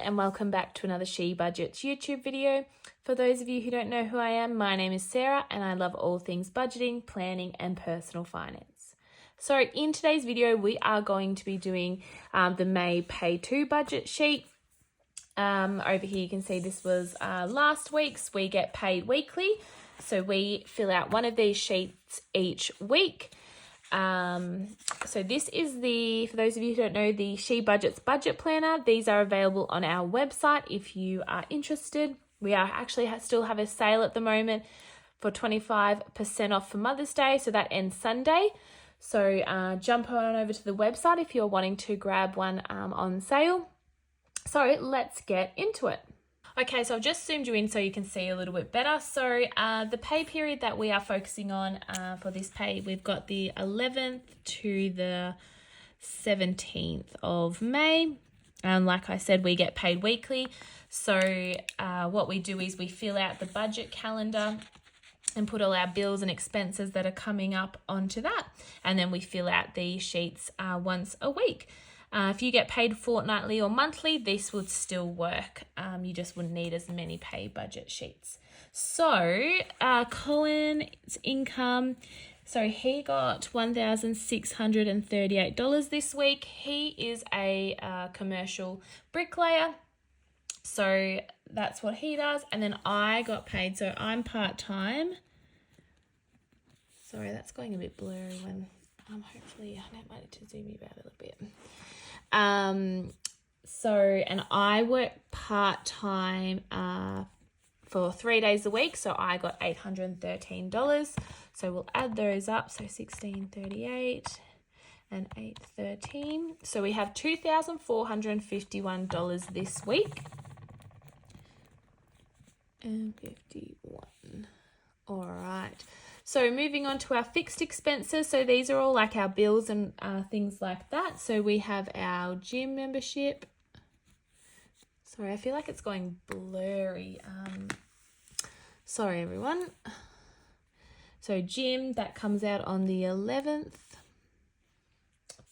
and welcome back to another She Budgets YouTube video. For those of you who don't know who I am, my name is Sarah and I love all things budgeting, planning and personal finance. So in today's video, we are going to be doing the May Pay To budget sheet. Over here you can see this was last week's. We get paid weekly, so we fill out one of these sheets each week. So this is for those of you who don't know, the She Budgets budget planner. These are available on our website if you are interested. We are actually still have a sale at the moment for 25% off for Mother's Day, so that ends Sunday. So jump on over to the website if you're wanting to grab one on sale. So let's get into it. Okay, so I've just zoomed you in so you can see a little bit better. So the pay period that we are focusing on for this pay, we've got the 11th to the 17th of May. Like I said, we get paid weekly. So what we do is we fill out the budget calendar and put all our bills and expenses that are coming up onto that. And then we fill out the sheets once a week. If you get paid fortnightly or monthly, this would still work. You just wouldn't need as many pay budget sheets. So Cohen's income, so he got $1,638 this week. He is a commercial bricklayer. So that's what he does. And then I got paid, so I'm part-time. Sorry, that's going a bit blurry when hopefully I might need to zoom you out a little bit. And I work part-time for 3 days a week, so I got $813. So we'll add those up, so 1638 and 813. So we have $2,451 this week. And 51. All right. So moving on to our fixed expenses. So these are all like our bills and things like that. So we have our gym membership. Sorry, I feel like it's going blurry. Sorry, everyone. So gym, that comes out on the 11th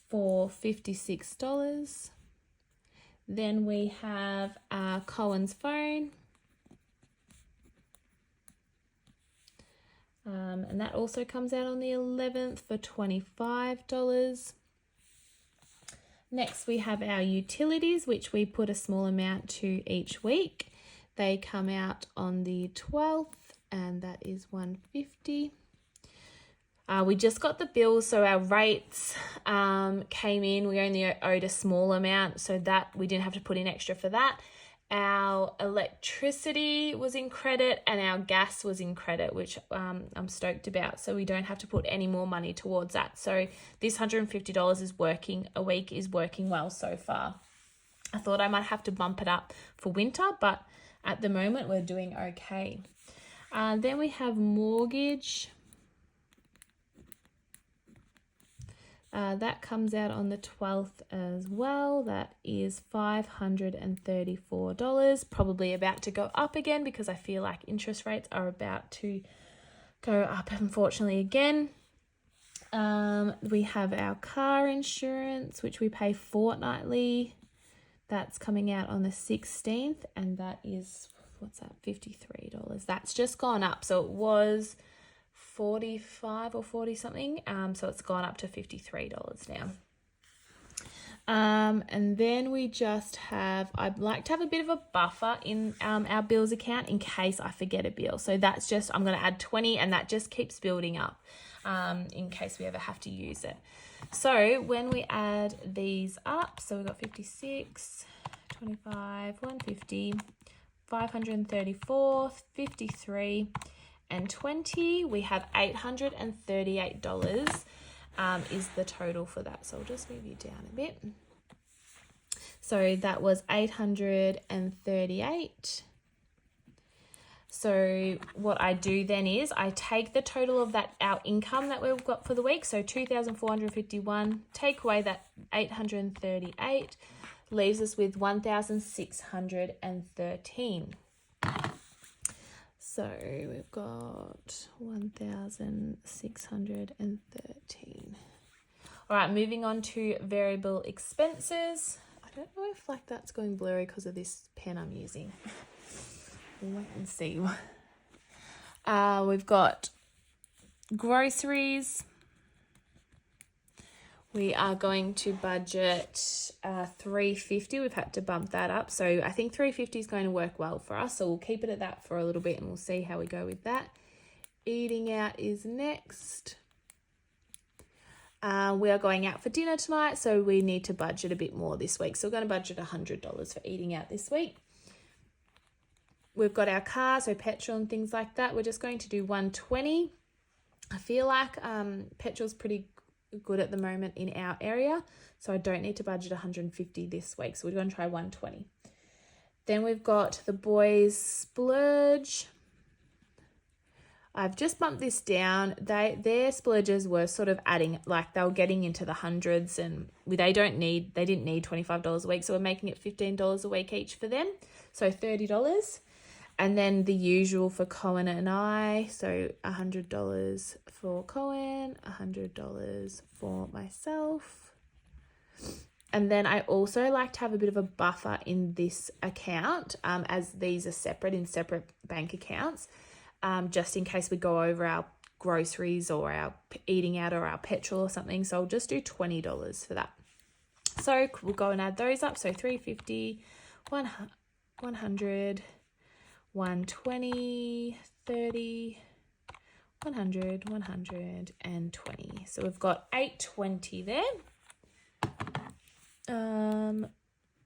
for $56. Then we have our Cohen's phone. And that also comes out on the 11th for $25. Next, we have our utilities, which we put a small amount to each week. They come out on the 12th, and that is $150. We just got the bill, so our rates came in. We only owed a small amount, so that we didn't have to put in extra for that. Our electricity was in credit and our gas was in credit, which I'm stoked about. So we don't have to put any more money towards that. So this $150 is working a week, is working well so far. I thought I might have to bump it up for winter, but at the moment we're doing okay. Then we have mortgage. That comes out on the 12th as well. That is $534. Probably about to go up again because I feel like interest rates are about to go up, unfortunately, again. We have our car insurance, which we pay fortnightly. That's coming out on the 16th, and that is, what's that, $53. That's just gone up. So it was 45 or 40 something, so it's gone up to $53 now. And then we just have, I'd like to have a bit of a buffer in our bills account in case I forget a bill. So that's just, I'm going to add 20 and that just keeps building up in case we ever have to use it. So when we add these up, so we've got 56, 25, 150, 534, 53, and 20, we have $838 is the total for that. So I'll just move you down a bit. So that was 838. So what I do then is I take the total of that, our income that we've got for the week, so 2,451, take away that 838, leaves us with 1,613. So we've got 1,613. All right, moving on to variable expenses. I I don't know if like that's going blurry because of this pen I'm using. We'll wait and see. We've got groceries. We are going to budget $3.50. We've had to bump that up. So I think $3.50 is going to work well for us. So we'll keep it at that for a little bit and we'll see how we go with that. Eating out is next. We are going out for dinner tonight, so we need to budget a bit more this week. So we're going to budget $100 for eating out this week. We've got our car, so petrol and things like that. We're just going to do $120. I feel like petrol's pretty good at the moment in our area, so I don't need to budget $150 this week. So we're going to try $120. Then we've got the boys' splurge. I've just bumped this down. Their splurges were sort of adding, like they were getting into the hundreds, and they didn't need $25 a week, so we're making it $15 a week each for them, so $30. And then the usual for Cohen and I, so $100 for Cohen, $100 for myself. And then I also like to have a bit of a buffer in this account, as these are separate in separate bank accounts, just in case we go over our groceries or our eating out or our petrol or something. So I'll just do $20 for that. So we'll go and add those up. So $3.50, 100, 120, 30, 100, 120. So we've got $8.20 there.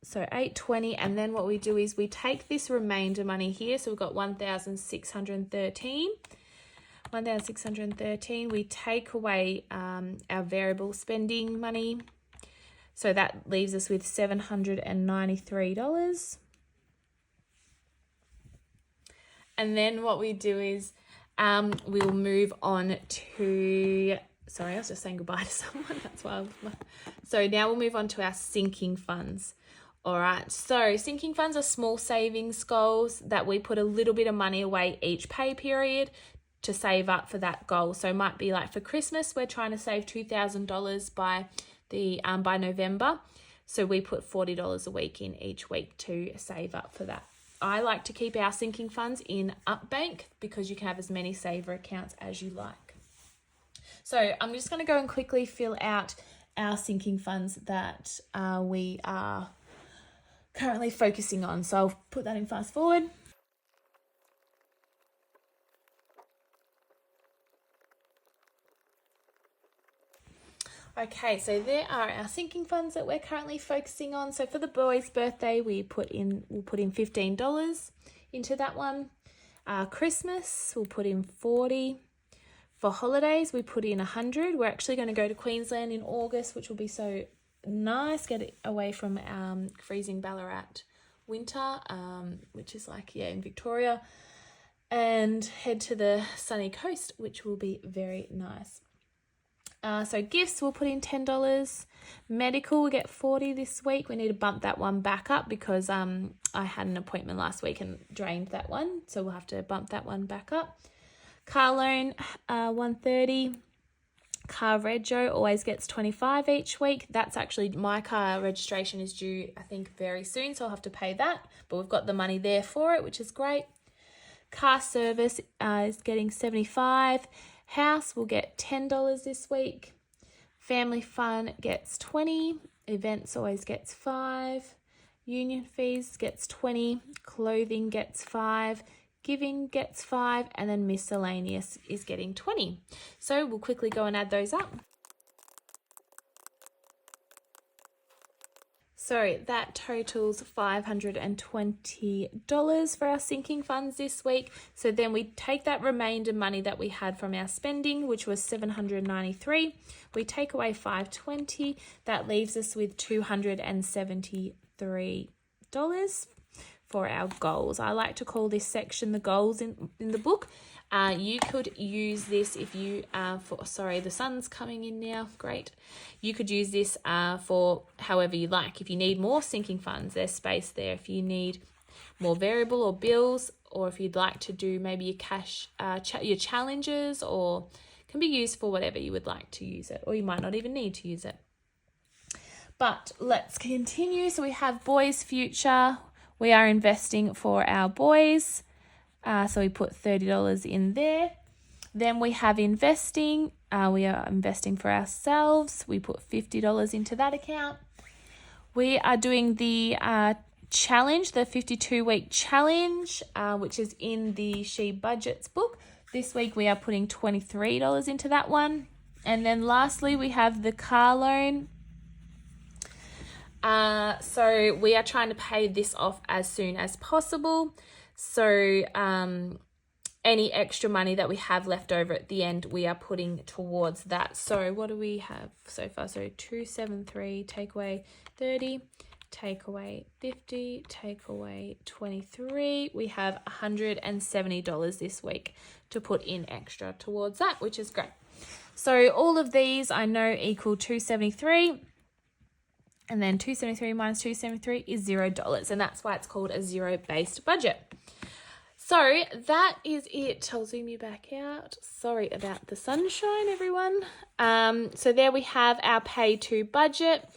So $8.20, and then what we do is we take this remainder money here. So we've got $1,613. We take away our variable spending money. So that leaves us with $793. And then what we do is we'll move on to, sorry, I was just saying goodbye to someone. That's why so now we'll move on to our sinking funds. All right, so sinking funds are small savings goals that we put a little bit of money away each pay period to save up for that goal. So it might be like for Christmas, we're trying to save $2,000 by November. So we put $40 a week in each week to save up for that. I like to keep our sinking funds in UpBank because you can have as many saver accounts as you like. So I'm just going to go and quickly fill out our sinking funds that we are currently focusing on. So I'll put that in fast forward. Okay, so there are our sinking funds that we're currently focusing on. So for the boys' birthday, we'll put in $15 into that one. Christmas, we'll put in $40. For holidays, we put in $100. We're actually going to go to Queensland in August, which will be so nice. Get it away from freezing Ballarat winter, which is like, in Victoria, and head to the sunny coast, which will be very nice. So gifts, we'll put in $10. Medical, we get $40 this week. We need to bump that one back up because I had an appointment last week and drained that one. So we'll have to bump that one back up. Car loan, $130. Car rego always gets $25 each week. That's actually, my car registration is due, I think, very soon. So I'll have to pay that. But we've got the money there for it, which is great. Car service is getting $75. House will get $10 this week. Family fun gets $20. Events always gets $5. Union fees gets $20. Clothing gets $5. Giving gets $5. And then miscellaneous is getting $20. So we'll quickly go and add those up. So that totals $520 for our sinking funds this week. So then we take that remainder money that we had from our spending, which was $793. We take away $520. That leaves us with $273 for our goals. I like to call this section the goals in the book. You could use this if you the sun's coming in now, great. You could use this for however you like. If you need more sinking funds, there's space there. If you need more variable or bills, or if you'd like to do maybe your cash, your challenges, or can be used for whatever you would like to use it, or you might not even need to use it. But let's continue. So we have boys' future. We are investing for our boys. So we put $30 in there. Then we have investing. We are investing for ourselves. We put $50 into that account. We are doing the challenge, the 52-week challenge, which is in the She Budgets book. This week we are putting $23 into that one. And then lastly, we have the car loan. So we are trying to pay this off as soon as possible. So any extra money that we have left over at the end, we are putting towards that. So what do we have so far? So 273, take away 30, take away 50, take away 23. We have $170 this week to put in extra towards that, which is great. So all of these I know equal 273. And then 273 minus 273 is $0. And that's why it's called a zero-based budget. So that is it. I'll zoom you back out. Sorry about the sunshine, everyone. So there we have our pay to budget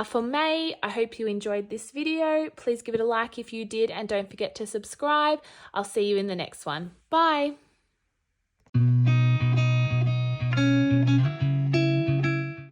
for May. I hope you enjoyed this video. Please give it a like if you did. And don't forget to subscribe. I'll see you in the next one. Bye.